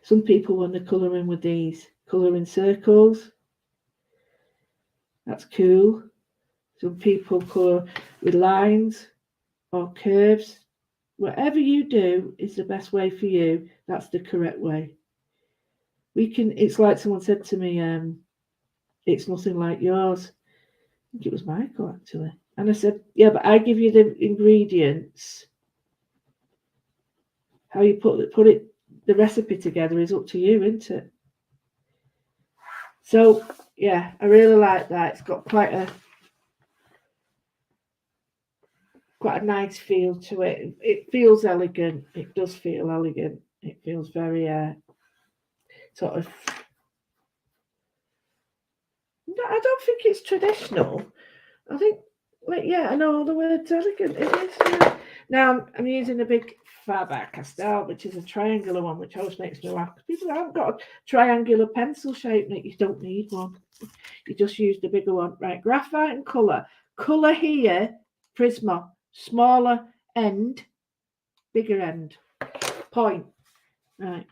some people, when they're colouring with these, colour in circles. That's cool. Some people colour with lines or curves. Whatever you do is the best way for you. That's the correct way. It's like someone said to me, it's nothing like yours. I think it was Michael actually. And I said, yeah, but I give you the ingredients. How you put the recipe together is up to you, isn't it? So yeah, I really like that. It's got quite a nice feel to it. It feels elegant. It does feel elegant. It feels very sort of. No, I don't think it's traditional. I think, yeah, I know the word's elegant. It is. Yeah. Now I'm using a big Faber-Castell, which is a triangular one, which always makes me laugh. People haven't got a triangular pencil shape, and you don't need one. You just use the bigger one. Right, graphite and colour. Colour here, Prisma. Smaller end, bigger end. Point. Right.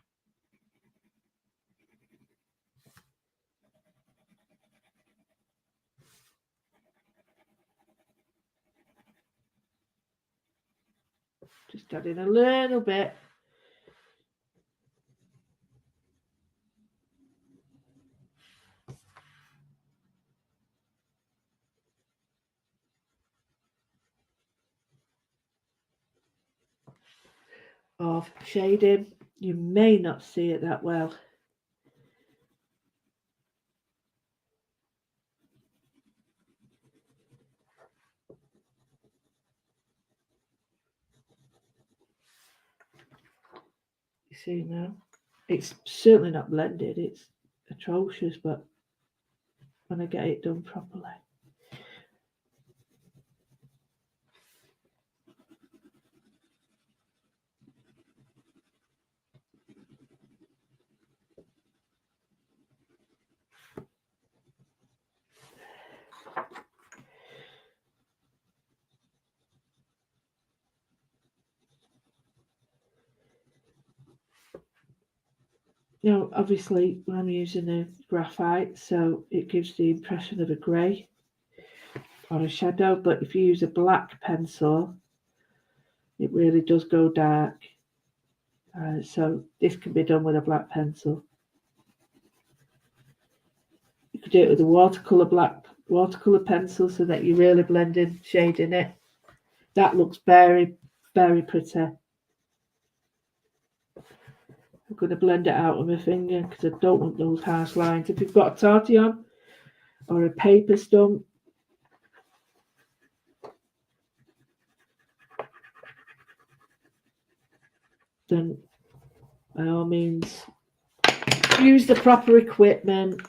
Just adding a little bit. Of shading. You may not see it that well. You see now? It's certainly not blended. It's atrocious, but when I get it done properly. Now, obviously, I'm using a graphite, so it gives the impression of a grey or a shadow, but if you use a black pencil, it really does go dark. So this can be done with a black pencil. You could do it with a watercolour pencil so that you really blend in shade in it. That looks very, very pretty. I'm going to blend it out with my finger because I don't want those harsh lines. If you've got a tortillon or a paper stump, then by all means use the proper equipment.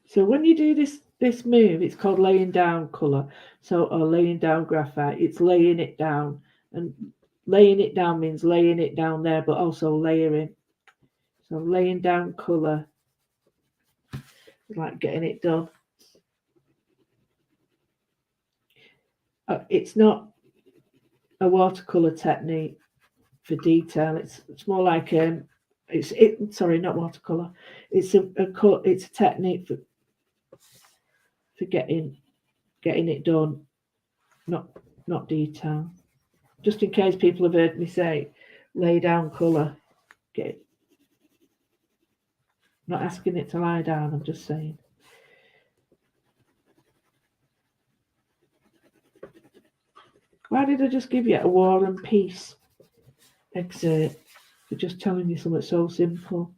So when you do this move, it's called laying down colour. So, or laying down graphite, it's laying it down. And laying it down means laying it down there, but also layering. So laying down colour is like getting it done. It's not a watercolour technique for detail. It's more like sorry, not watercolour. It's a technique for getting it done, not detail. Just in case people have heard me say, lay down colour. Not asking it to lie down, I'm just saying. Why did I just give you a War and Peace excerpt for just telling you something so simple?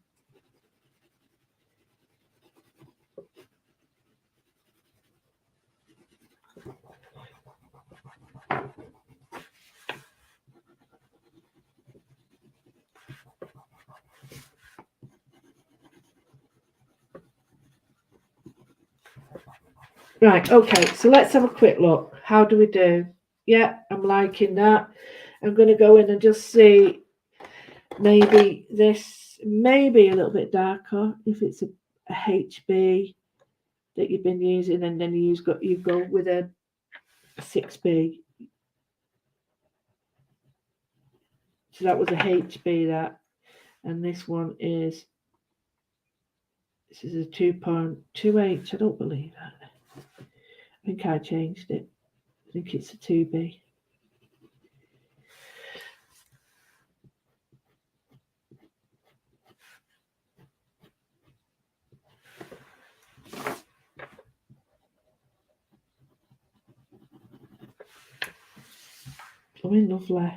Right, okay, so let's have a quick look. How do we do? Yeah, I'm liking that. I'm going to go in and just see, maybe this may be a little bit darker if it's a HB that you've been using, and then you go with a 6B. So that was a HB, that, and this one is, this is a 2.2H. I don't believe that. I think I changed it. I think it's a 2B. Oh, lovely.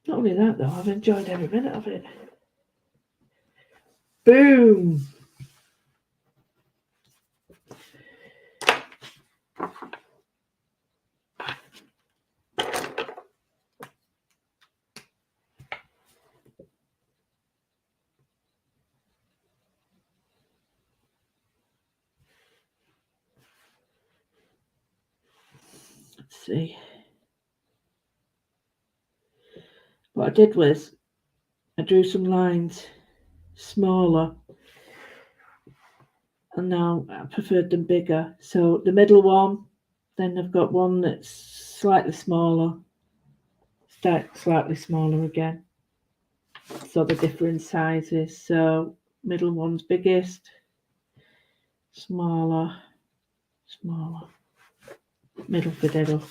Not only that, though, I've enjoyed every minute of it. Boom! Let's see. What I did was I drew some lines smaller, and now I preferred them bigger. So the middle one, then I've got one that's slightly smaller, slightly smaller again. So the different sizes. So middle one's biggest, smaller, middle fiddle.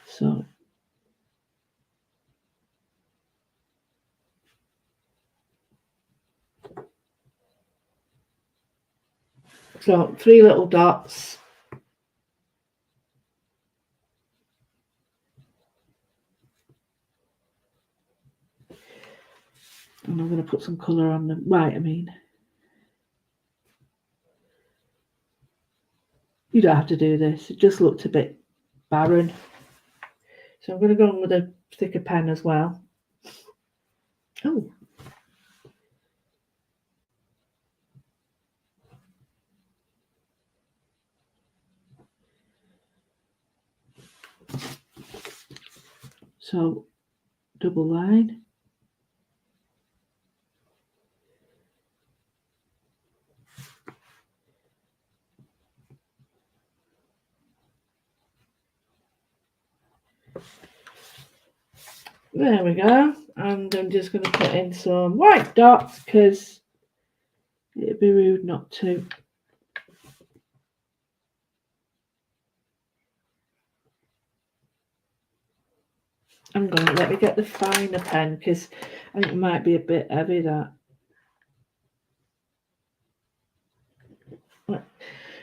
So three little dots. And I'm going to put some colour on them. Right, I mean. You don't have to do this. It just looked a bit barren. So I'm going to go on with a thicker pen as well. Oh. So double line. There we go. And I'm just going to put in some white dots because it'd be rude not to. I'm going to let me get the finer pen because I think it might be a bit heavy that.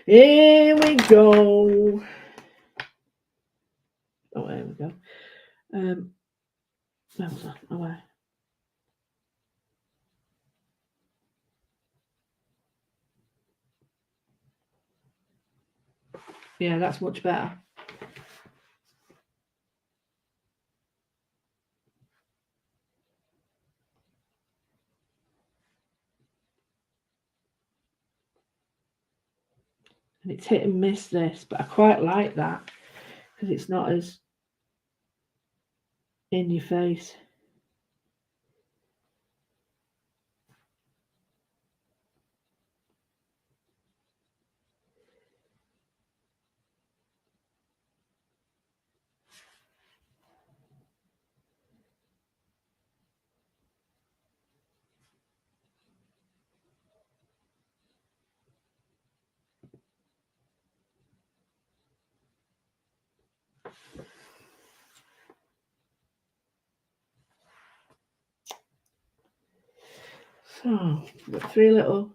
Here we go. Oh, there we go. Where was that? Oh, where? Yeah, that's much better. And it's hit and miss this, but I quite like that because it's not as in your face. So, got 3 little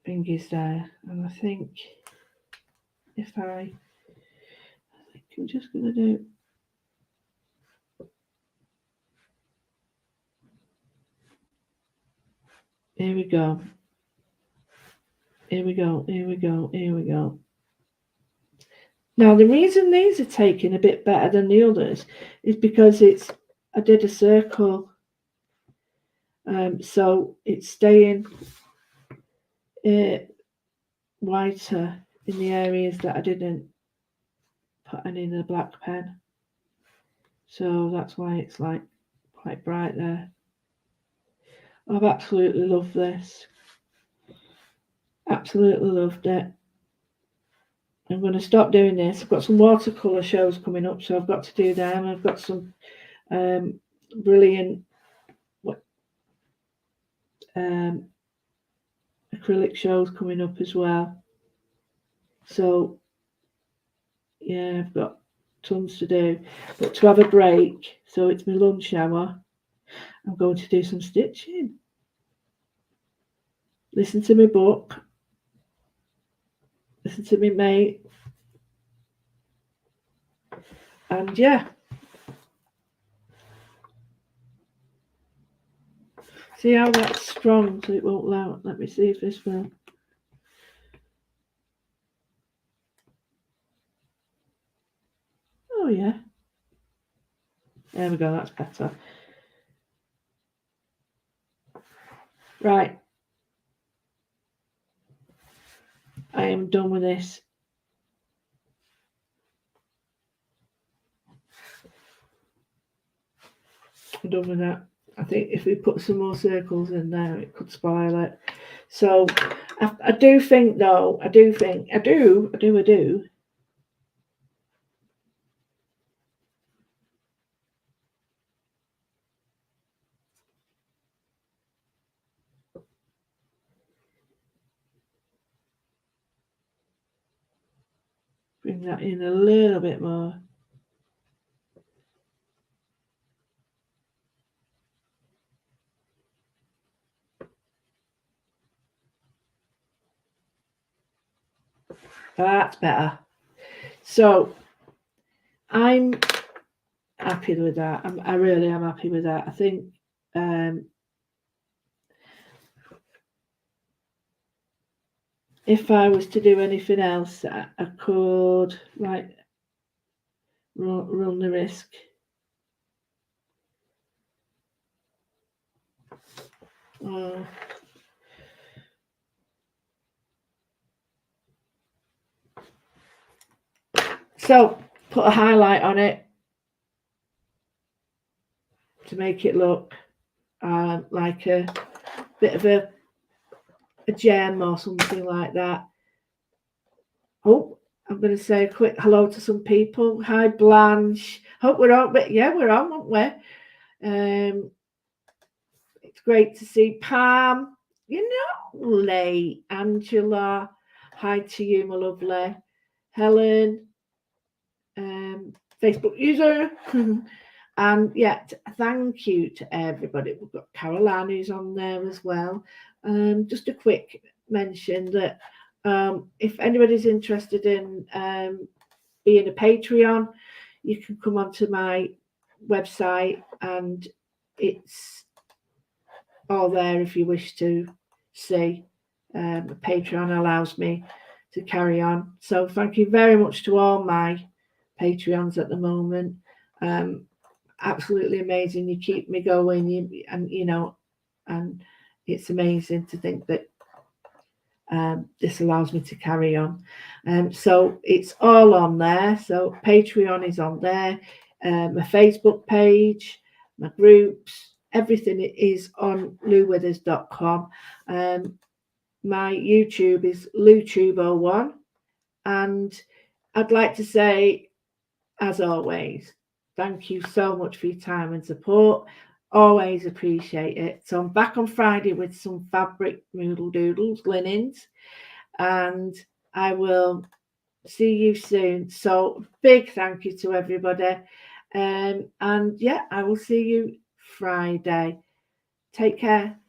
fingers there, and I think I'm just going to do. Here we go. Here we go. Here we go. Here we go. Now, the reason these are taking a bit better than the others is because I did a circle, so it's staying whiter in the areas that I didn't put any in the black pen. So that's why it's like quite bright there. I've absolutely loved this. Absolutely loved it. I'm going to stop doing this. I've got some watercolour shows coming up, so I've got to do them. I've got some brilliant acrylic shows coming up as well. So, yeah, I've got tons to do. But to have a break, so it's my lunch hour, I'm going to do some stitching. Listen to my book. Listen to me mate. And yeah. See how that's strong so it won't loud. Let me see if this will. Oh yeah. There we go, that's better. Right. I am done with this. I'm done with that. I think if we put some more circles in there, it could spoil it. So I do think though, I do. Bring that in a little bit more. That's better. So I'm happy with that. I really am happy with that. I think if I was to do anything else, I could like run the risk. So put a highlight on it to make it look like a bit of a gem or something like that. Oh, I'm going to say a quick hello to some people. Hi, Blanche. Hope we're on. But yeah, we're on, aren't we? It's great to see Pam. You're not late, Angela. Hi to you, my lovely. Helen, Facebook user. And yet, thank you to everybody. We've got Caroline who's on there as well. Just a quick mention that if anybody's interested in being a Patreon, you can come onto my website and it's all there if you wish to see. Patreon allows me to carry on. So thank you very much to all my Patreons at the moment. Absolutely amazing. You keep me going, and it's amazing to think that this allows me to carry on. So it's all on there. So Patreon is on there, my Facebook page, my groups, everything is on louwithers.com. My YouTube is LouTube01, and I'd like to say, as always, thank you so much for your time and support. Always appreciate it. So I'm back on Friday with some fabric Moodle doodles, linens, and I will see you soon. So big thank you to everybody. And yeah, I will see you Friday. Take care.